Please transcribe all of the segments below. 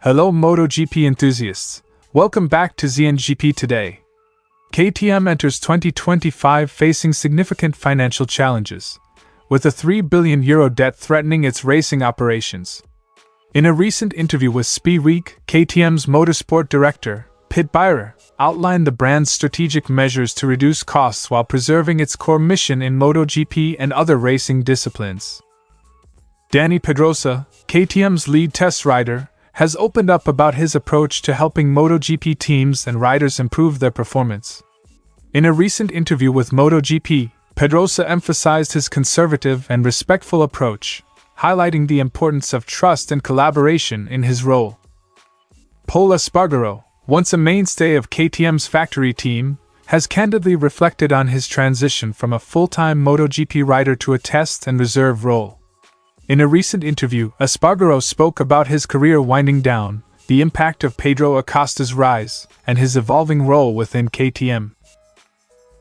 Hello MotoGP enthusiasts, welcome back to ZNGP Today. KTM enters 2025 facing significant financial challenges, with a €3 billion debt threatening its racing operations. In a recent interview with Speedweek, KTM's Motorsport director, Beirer, outlined the brand's strategic measures to reduce costs while preserving its core mission in MotoGP and other racing disciplines. Dani Pedrosa, KTM's lead test rider, has opened up about his approach to helping MotoGP teams and riders improve their performance. In a recent interview with MotoGP, Pedrosa emphasized his conservative and respectful approach, highlighting the importance of trust and collaboration in his role. Pol Espargaro, once a mainstay of KTM's factory team, has candidly reflected on his transition from a full-time MotoGP rider to a test and reserve role. In a recent interview, Espargaro spoke about his career winding down, the impact of Pedro Acosta's rise, and his evolving role within KTM.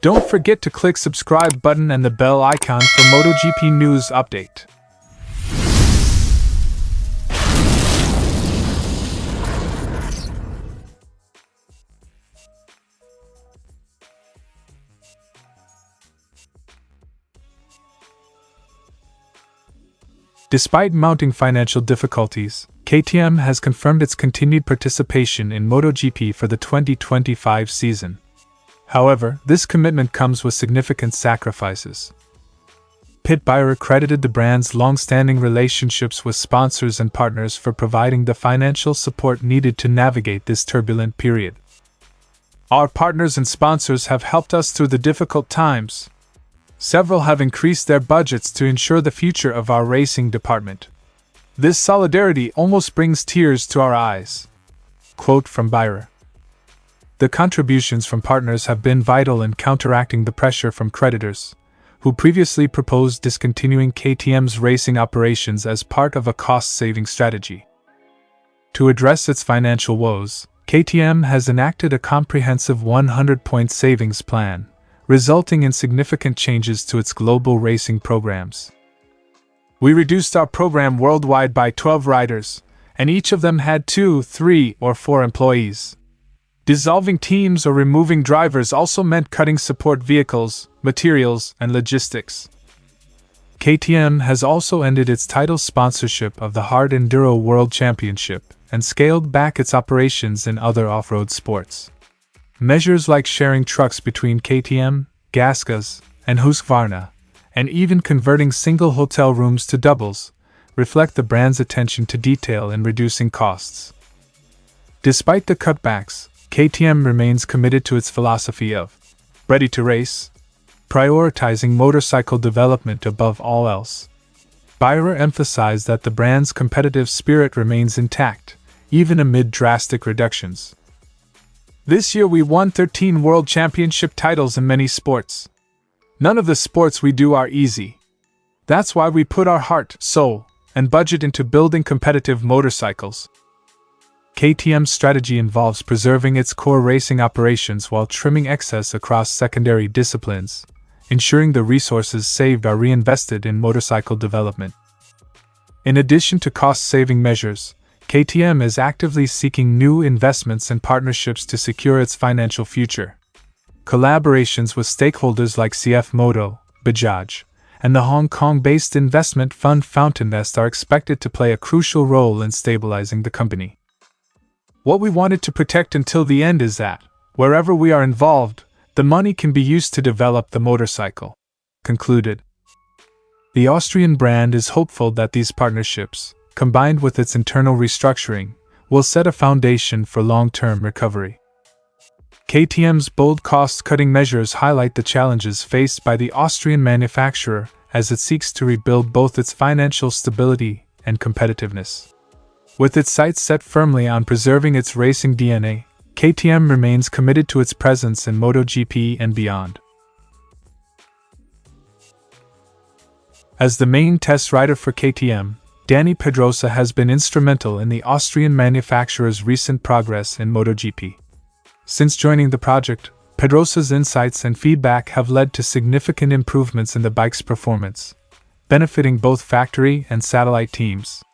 Don't forget to click subscribe button and the bell icon for MotoGP news update. Despite mounting financial difficulties, KTM has confirmed its continued participation in MotoGP for the 2025 season. However, this commitment comes with significant sacrifices. Beirer credited the brand's long-standing relationships with sponsors and partners for providing the financial support needed to navigate this turbulent period. Our partners and sponsors have helped us through the difficult times. Several have increased their budgets to ensure the future of our racing department. This solidarity almost brings tears to our eyes. Quote from Beirer. The contributions from partners have been vital in counteracting the pressure from creditors, who previously proposed discontinuing KTM's racing operations as part of a cost-saving strategy. To address its financial woes, KTM has enacted a comprehensive 100-point savings plan, resulting in significant changes to its global racing programs. We reduced our program worldwide by 12 riders, and each of them had 2, 3, or 4 employees. Dissolving teams or removing drivers also meant cutting support vehicles, materials, and logistics. KTM has also ended its title sponsorship of the Hard Enduro World Championship and scaled back its operations in other off-road sports. Measures like sharing trucks between KTM, Gasgas, and Husqvarna, and even converting single hotel rooms to doubles, reflect the brand's attention to detail in reducing costs. Despite the cutbacks, KTM remains committed to its philosophy of ready to race, prioritizing motorcycle development above all else. Beirer emphasized that the brand's competitive spirit remains intact, even amid drastic reductions. This year we won 13 World Championship titles in many sports. None of the sports we do are easy. That's why we put our heart, soul, and budget into building competitive motorcycles. KTM's strategy involves preserving its core racing operations while trimming excess across secondary disciplines, ensuring the resources saved are reinvested in motorcycle development. In addition to cost-saving measures, KTM is actively seeking new investments and partnerships to secure its financial future. Collaborations with stakeholders like CF Moto, Bajaj, and the Hong Kong-based investment fund Fountain Nest are expected to play a crucial role in stabilizing the company. What we wanted to protect until the end is that, wherever we are involved, the money can be used to develop the motorcycle. Concluded. The Austrian brand is hopeful that these partnerships, combined with its internal restructuring, will set a foundation for long-term recovery. KTM's bold cost-cutting measures highlight the challenges faced by the Austrian manufacturer as it seeks to rebuild both its financial stability and competitiveness. With its sights set firmly on preserving its racing DNA, KTM remains committed to its presence in MotoGP and beyond. As the main test rider for KTM, Dani Pedrosa has been instrumental in the Austrian manufacturer's recent progress in MotoGP. Since joining the project, Pedrosa's insights and feedback have led to significant improvements in the bike's performance, benefiting both factory and satellite teams.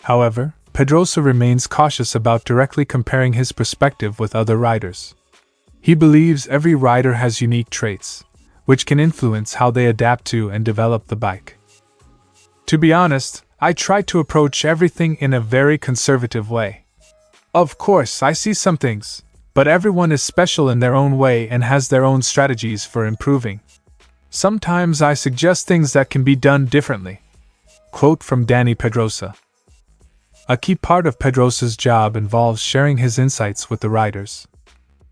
However, Pedrosa remains cautious about directly comparing his perspective with other riders. He believes every rider has unique traits, which can influence how they adapt to and develop the bike. To be honest, I try to approach everything in a very conservative way. Of course, I see some things, but everyone is special in their own way and has their own strategies for improving. Sometimes I suggest things that can be done differently. Quote from Dani Pedrosa. A key part of Pedrosa's job involves sharing his insights with the riders.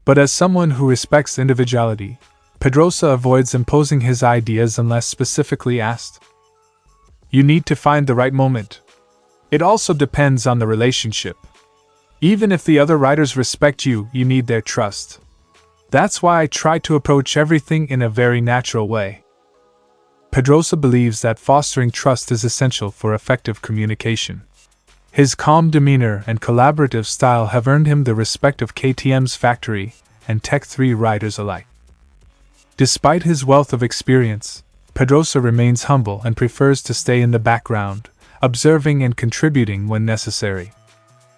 But as someone who respects individuality, Pedrosa avoids imposing his ideas unless specifically asked. You need to find the right moment. It also depends on the relationship. Even if the other riders respect you, you need their trust. That's why I try to approach everything in a very natural way. Pedrosa believes that fostering trust is essential for effective communication. His calm demeanor and collaborative style have earned him the respect of KTM's factory and Tech 3 riders alike. Despite his wealth of experience, Pedrosa remains humble and prefers to stay in the background, observing and contributing when necessary.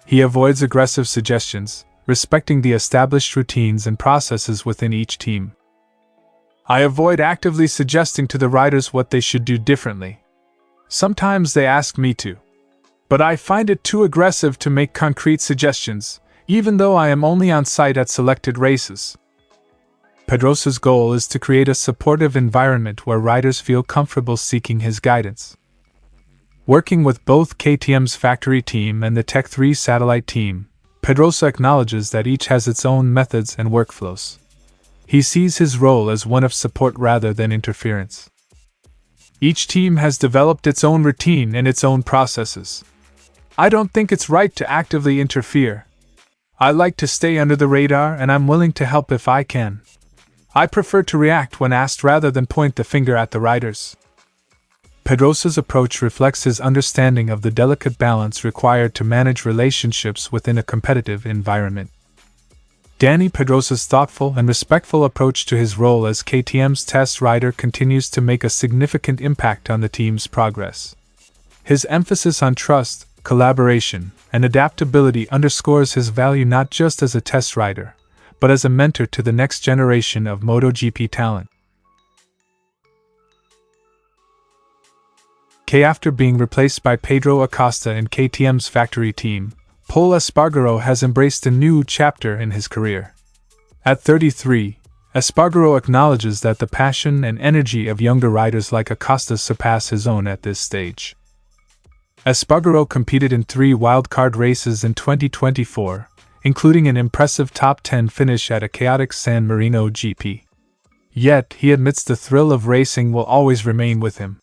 He avoids aggressive suggestions, respecting the established routines and processes within each team. I avoid actively suggesting to the riders what they should do differently. Sometimes they ask me to. But I find it too aggressive to make concrete suggestions, even though I am only on site at selected races. Pedrosa's goal is to create a supportive environment where riders feel comfortable seeking his guidance. Working with both KTM's factory team and the Tech 3 satellite team, Pedrosa acknowledges that each has its own methods and workflows. He sees his role as one of support rather than interference. Each team has developed its own routine and its own processes. I don't think it's right to actively interfere. I like to stay under the radar and I'm willing to help if I can. I prefer to react when asked rather than point the finger at the riders. Pedrosa's approach reflects his understanding of the delicate balance required to manage relationships within a competitive environment. Dani Pedrosa's thoughtful and respectful approach to his role as KTM's test rider continues to make a significant impact on the team's progress. His emphasis on trust, collaboration, and adaptability underscores his value not just as a test rider, but as a mentor to the next generation of MotoGP talent. After being replaced by Pedro Acosta in KTM's factory team, Pol Espargaro has embraced a new chapter in his career. At 33, Espargaro acknowledges that the passion and energy of younger riders like Acosta surpass his own at this stage. Espargaro competed in 3 wildcard races in 2024, including an impressive top 10 finish at a chaotic San Marino GP. Yet, he admits the thrill of racing will always remain with him.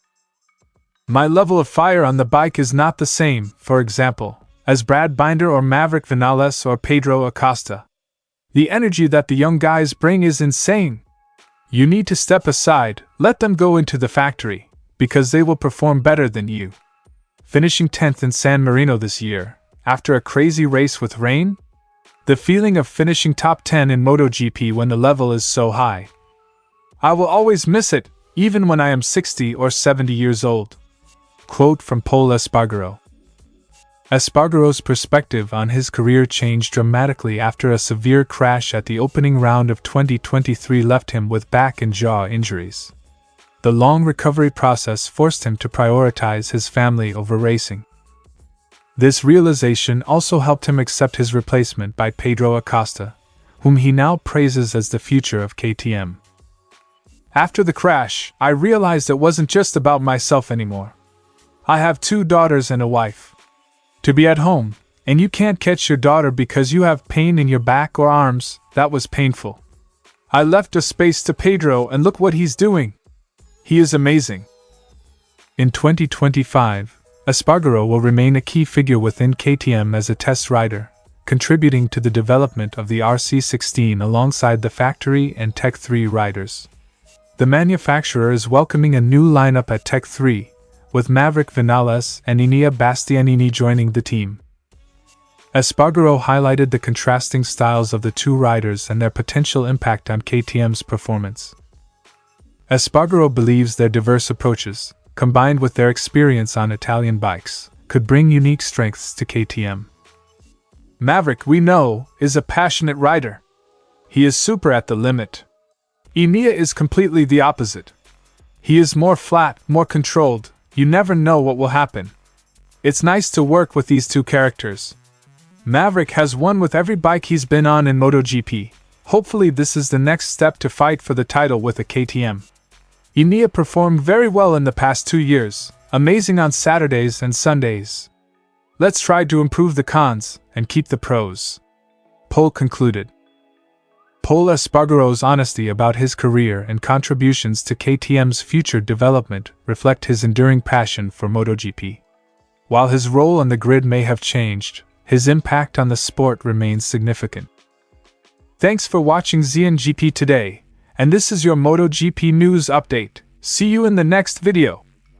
My level of fire on the bike is not the same, for example, as Brad Binder or Maverick Vinales or Pedro Acosta. The energy that the young guys bring is insane. You need to step aside, let them go into the factory, because they will perform better than you. Finishing 10th in San Marino this year, after a crazy race with rain? The feeling of finishing top 10 in MotoGP when the level is so high. I will always miss it, even when I am 60 or 70 years old. Quote from Pol Espargaro. Espargaro's perspective on his career changed dramatically after a severe crash at the opening round of 2023 left him with back and jaw injuries. The long recovery process forced him to prioritize his family over racing. This realization also helped him accept his replacement by Pedro Acosta, whom he now praises as the future of KTM. After the crash, I realized it wasn't just about myself anymore. I have 2 daughters and a wife. To be at home, and you can't catch your daughter because you have pain in your back or arms, that was painful. I left a space to Pedro and look what he's doing. He is amazing. In 2025, Espargaro will remain a key figure within KTM as a test rider, contributing to the development of the RC16 alongside the factory and Tech 3 riders. The manufacturer is welcoming a new lineup at Tech 3, with Maverick Vinales and Enea Bastianini joining the team. Espargaro highlighted the contrasting styles of the 2 riders and their potential impact on KTM's performance. Espargaro believes their diverse approaches, combined with their experience on Italian bikes, could bring unique strengths to KTM. Maverick, we know, is a passionate rider. He is super at the limit. Ineos is completely the opposite. He is more flat, more controlled, you never know what will happen. It's nice to work with these two characters. Maverick has won with every bike he's been on in MotoGP. Hopefully this is the next step to fight for the title with a KTM. Ineos performed very well in the past 2 years, amazing on Saturdays and Sundays. Let's try to improve the cons and keep the pros. Pol concluded. Pol Espargaro's honesty about his career and contributions to KTM's future development reflect his enduring passion for MotoGP. While his role on the grid may have changed, his impact on the sport remains significant. Thanks for watching ZNGP Today, and this is your MotoGP news update. See you in the next video.